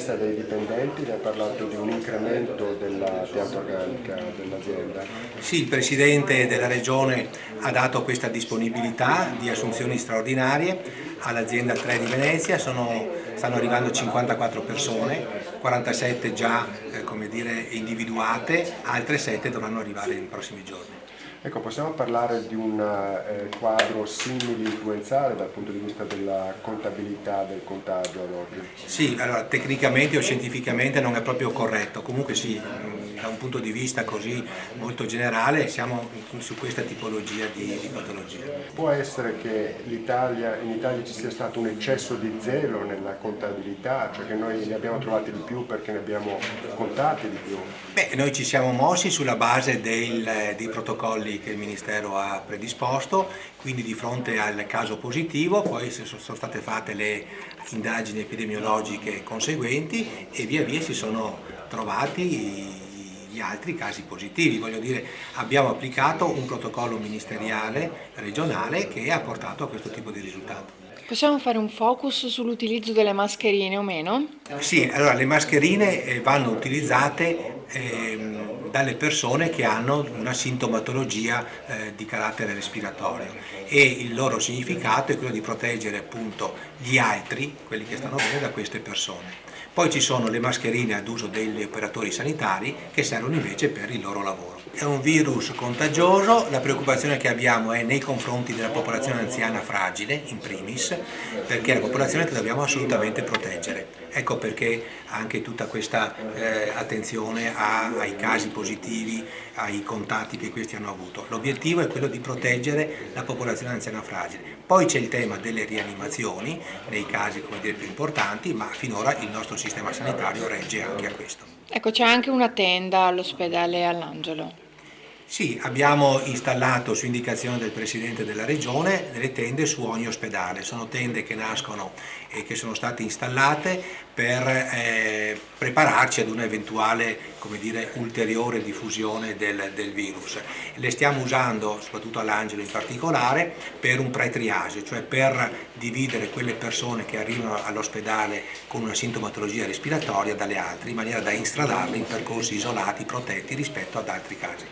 capienza dei dipendenti, ne ha parlato di un incremento della pianta organica dell'azienda. Sì, il Presidente della Regione ha dato questa disponibilità di assunzioni straordinarie all'azienda 3 di Venezia, stanno arrivando 54 persone, 47 già individuate, altre 7 dovranno arrivare nei prossimi giorni. Ecco, possiamo parlare di un quadro simili-influenzale dal punto di vista della contabilità del contagio ad oggi? Sì, allora tecnicamente o scientificamente non è proprio corretto, comunque sì, da un punto di vista così molto generale siamo su questa tipologia di patologia. Può essere che in Italia ci sia stato un eccesso di zelo nella contabilità, cioè che noi ne abbiamo trovati di più perché ne abbiamo contati di più? Beh, noi ci siamo mossi sulla base dei protocolli che il Ministero ha predisposto, quindi di fronte al caso positivo poi sono state fatte le indagini epidemiologiche conseguenti e via via si sono trovati gli altri casi positivi. Voglio dire, abbiamo applicato un protocollo ministeriale regionale che ha portato a questo tipo di risultato. Possiamo fare un focus sull'utilizzo delle mascherine o meno? Sì, allora le mascherine vanno utilizzate dalle persone che hanno una sintomatologia di carattere respiratorio e il loro significato è quello di proteggere appunto gli altri, quelli che stanno bene, da queste persone. Poi ci sono le mascherine ad uso degli operatori sanitari che servono invece per il loro lavoro. È un virus contagioso, la preoccupazione che abbiamo è nei confronti della popolazione anziana fragile, in primis, perché è la popolazione che dobbiamo assolutamente proteggere. Ecco perché anche tutta questa attenzione ai casi positivi, ai contatti che questi hanno avuto. L'obiettivo è quello di proteggere la popolazione anziana fragile. Poi c'è il tema delle rianimazioni, nei casi più importanti, ma finora il nostro sistema sanitario regge anche a questo. Ecco, c'è anche una tenda all'ospedale All'Angelo. Sì, abbiamo installato su indicazione del Presidente della Regione delle tende su ogni ospedale. Sono tende che nascono e che sono state installate per prepararci ad un'eventuale ulteriore diffusione del virus. Le stiamo usando, soprattutto all'Angelo in particolare, per un pre-triage, cioè per dividere quelle persone che arrivano all'ospedale con una sintomatologia respiratoria dalle altre, in maniera da instradarle in percorsi isolati, protetti rispetto ad altri casi.